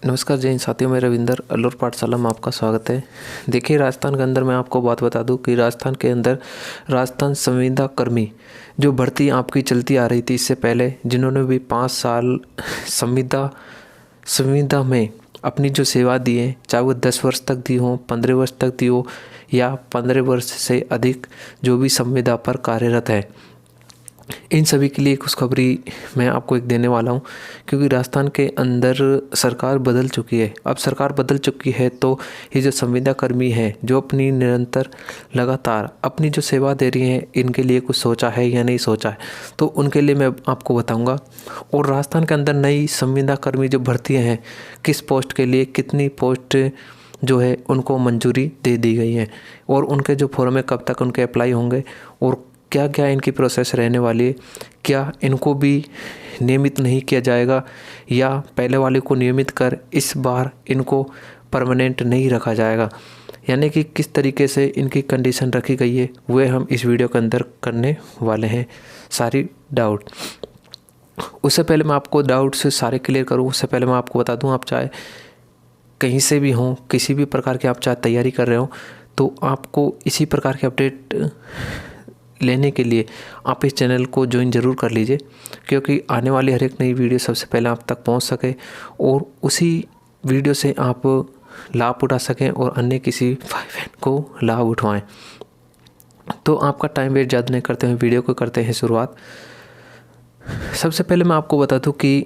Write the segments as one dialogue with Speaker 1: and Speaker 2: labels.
Speaker 1: नमस्कार जय हिंद साथियों, मैं रविंदर अल्लूर पाठशाला में आपका स्वागत है। देखिए, राजस्थान के अंदर मैं आपको बात बता दूं कि राजस्थान के अंदर राजस्थान संविदा कर्मी जो भर्ती आपकी चलती आ रही थी इससे पहले, जिन्होंने भी 5 साल संविदा संविदा में अपनी जो सेवा दी है, चाहे वो 10 वर्ष तक दी हो, 15 वर्ष तक दी हो या 15 वर्ष से अधिक जो भी संविदा पर कार्यरत है, इन सभी के लिए खुशखबरी मैं आपको एक देने वाला हूं। क्योंकि राजस्थान के अंदर सरकार बदल चुकी है। अब सरकार बदल चुकी है तो ये जो संविदा कर्मी हैं, जो अपनी निरंतर लगातार अपनी जो सेवा दे रही हैं, इनके लिए कुछ सोचा है या नहीं सोचा है, तो उनके लिए मैं आपको बताऊंगा। और राजस्थान के अंदर नई संविदा कर्मी जो भर्तियाँ हैं, किस पोस्ट के लिए कितनी पोस्ट जो है उनको मंजूरी दे दी गई है, और उनके जो फॉर्म है कब तक उनके अप्लाई होंगे, और क्या क्या इनकी प्रोसेस रहने वाली है, क्या इनको भी नियमित नहीं किया जाएगा या पहले वाले को नियमित कर इस बार इनको परमानेंट नहीं रखा जाएगा, यानी कि किस तरीके से इनकी कंडीशन रखी गई है, वह हम इस वीडियो के अंदर करने वाले हैं। सारी डाउट, उससे पहले मैं आपको डाउट से सारे क्लियर करूँ, उससे पहले मैं आपको बता दूँ, आप चाहे कहीं से भी हों, किसी भी प्रकार की आप चाहे तैयारी कर रहे हो, तो आपको इसी प्रकार के अपडेट लेने के लिए आप इस चैनल को ज्वाइन ज़रूर कर लीजिए, क्योंकि आने वाली हर एक नई वीडियो सबसे पहले आप तक पहुंच सके और उसी वीडियो से आप लाभ उठा सकें और अन्य किसी भाई बहन को लाभ उठवाएं। तो आपका टाइम वेस्ट ज़्यादा नहीं करते हुए वीडियो को करते हैं शुरुआत। सबसे पहले मैं आपको बता दूं कि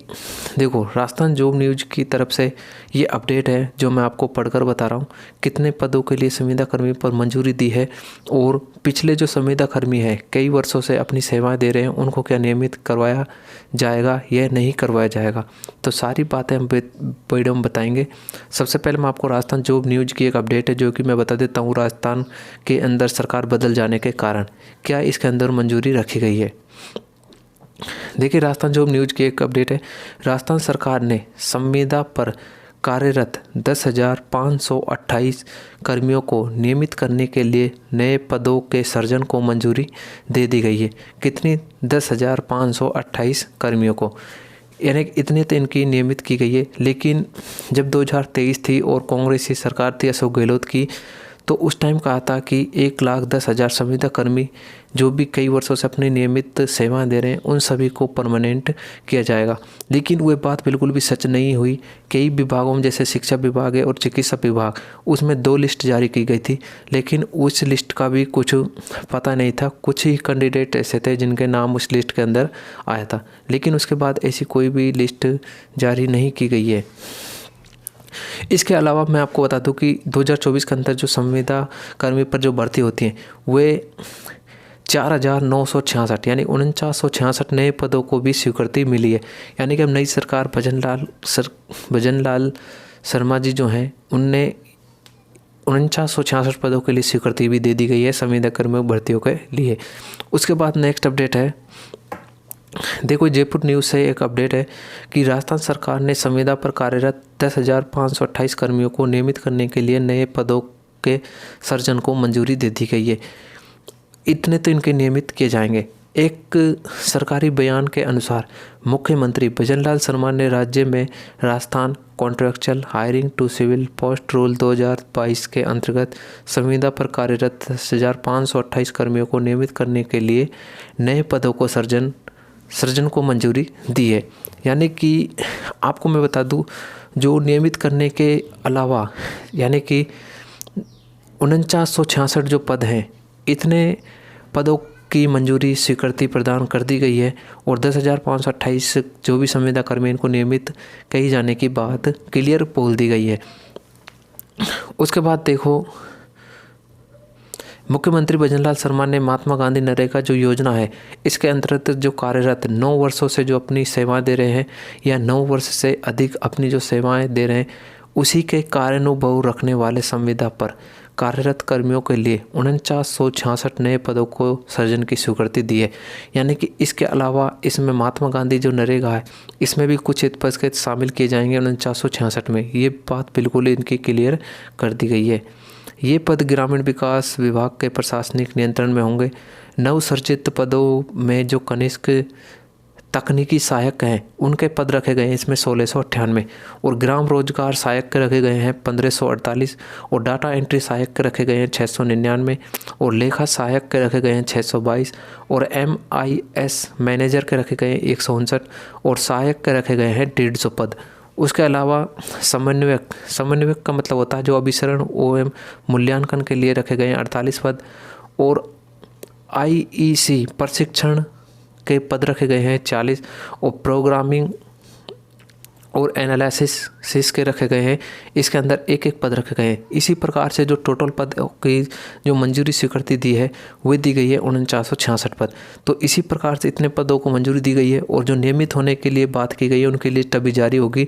Speaker 1: देखो, राजस्थान जॉब न्यूज़ की तरफ से ये अपडेट है जो मैं आपको पढ़कर बता रहा हूँ। कितने पदों के लिए संविदा कर्मी पर मंजूरी दी है, और पिछले जो संविदा कर्मी है कई वर्षों से अपनी सेवाएं दे रहे हैं, उनको क्या नियमित करवाया जाएगा या नहीं करवाया जाएगा, तो सारी बातें हम वीडियो में बताएंगे। सबसे पहले मैं आपको राजस्थान जॉब न्यूज़ की एक अपडेट है जो कि मैं बता देता हूँ। राजस्थान के अंदर सरकार बदल जाने के कारण क्या इसके अंदर मंजूरी रखी गई है। देखिए, राजस्थान जॉब न्यूज़ की एक अपडेट है। राजस्थान सरकार ने संविदा पर कार्यरत 10,528 कर्मियों को नियमित करने के लिए नए पदों के सृजन को मंजूरी दे दी गई है। कितनी? 10,528 कर्मियों को, यानी इतने तो इनकी नियमित की गई है। लेकिन जब 2023 थी और कांग्रेस की सरकार थी अशोक गहलोत की, तो उस टाइम कहा था कि 1,10,000 संविदा कर्मी जो भी कई वर्षों से अपनी नियमित सेवाएं दे रहे हैं, उन सभी को परमानेंट किया जाएगा। लेकिन वह बात बिल्कुल भी सच नहीं हुई। कई विभागों में, जैसे शिक्षा विभाग है और चिकित्सा विभाग, उसमें 2 लिस्ट जारी की गई थी, लेकिन उस लिस्ट का भी कुछ पता नहीं था। कुछ ही कैंडिडेट ऐसे थे जिनके नाम उस लिस्ट के अंदर आया था, लेकिन उसके बाद ऐसी कोई भी लिस्ट जारी नहीं की गई है। इसके अलावा मैं आपको बता दूं कि 2024 के अंदर जो संविदा कर्मी पर जो भर्ती होती हैं, वे 4,966 यानी 4966 नए पदों को भी स्वीकृति मिली है। यानी कि अब नई सरकार भजन लाल शर्मा जी जो हैं, उनने 4966 पदों के लिए स्वीकृति भी दे दी गई है संविदा कर्मियों भर्तियों के लिए। उसके बाद नेक्स्ट अपडेट है, देखो जयपुर न्यूज़ से एक अपडेट है कि राजस्थान सरकार ने संविदा पर कार्यरत 10,528 कर्मियों को नियमित करने के लिए नए पदों के सृजन को मंजूरी दे दी गई है। इतने तो इनके नियमित किए जाएंगे। एक सरकारी बयान के अनुसार मुख्यमंत्री भजनलाल शर्मा ने राज्य में Rajasthan contractual hiring to civil post rule 2022 के अंतर्गत संविदा पर कार्यरत 10,528 कर्मियों को नियमित करने के लिए नए पदों को सृजन को मंजूरी दी है। यानी कि आपको मैं बता दूं, जो नियमित करने के अलावा यानी कि 4966 जो पद हैं, इतने पदों की मंजूरी स्वीकृति प्रदान कर दी गई है, और 10,528 जो भी संविदा कर्मी इनको नियमित कही जाने की बात क्लियर बोल दी गई है। उसके बाद देखो, मुख्यमंत्री भजनलाल शर्मा ने महात्मा गांधी नरेगा जो योजना है, इसके अंतर्गत जो कार्यरत 9 वर्षों से जो अपनी सेवाएं दे रहे हैं या 9 वर्ष से अधिक अपनी जो सेवाएं दे रहे हैं, उसी के कार्यानुभव रखने वाले संविदा पर कार्यरत कर्मियों के लिए 4966 नए पदों को सृजन की स्वीकृति दी है। यानी कि इसके अलावा इसमें महात्मा गांधी जो नरेगा है, इसमें भी कुछ पद शामिल किए जाएंगे 4966 में। ये बात बिल्कुल इनकी क्लियर कर दी गई है। ये पद ग्रामीण विकास विभाग के प्रशासनिक नियंत्रण में होंगे। नवसृजित पदों में जो कनिष्ठ तकनीकी सहायक हैं उनके पद रखे गए हैं इसमें 1698 और ग्राम रोजगार सहायक के रखे गए हैं 1548 और डाटा एंट्री सहायक के रखे गए हैं 699 और लेखा सहायक के रखे गए हैं 622 और MIS मैनेजर के रखे गए हैं 159 और सहायक के रखे गए हैं 150 पद। उसके अलावा समन्वयक का मतलब होता है जो अभिसरण एवं मूल्यांकन के लिए रखे गए हैं 48 पद और IEC प्रशिक्षण के पद रखे गए हैं 40 और प्रोग्रामिंग और एनालिसिस के रखे गए हैं, इसके अंदर एक एक पद रखे गए हैं। इसी प्रकार से जो टोटल पद की जो मंजूरी स्वीकृति दी है वो दी गई है 4966 पद। तो इसी प्रकार से इतने पदों को मंजूरी दी गई है और जो नियमित होने के लिए बात की गई है उनकी लिस्ट अभी जारी होगी,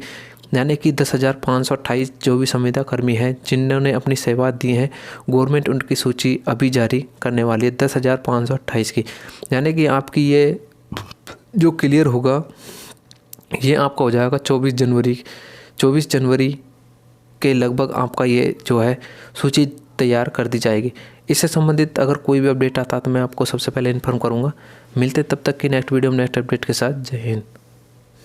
Speaker 1: यानी कि 10,528 जो भी संविदा कर्मी हैं जिन्होंने अपनी सेवा दी हैं, गवर्नमेंट उनकी सूची अभी जारी करने वाली है 10,528 की। यानी कि आपकी ये जो क्लियर होगा ये आपका हो जाएगा 24 जनवरी के लगभग आपका ये जो है सूची तैयार कर दी जाएगी। इससे संबंधित अगर कोई भी अपडेट आता है तो मैं आपको सबसे पहले इन्फॉर्म करूँगा। मिलते तब तक की नेक्स्ट वीडियो में नेक्स्ट अपडेट के साथ। जय हिंद।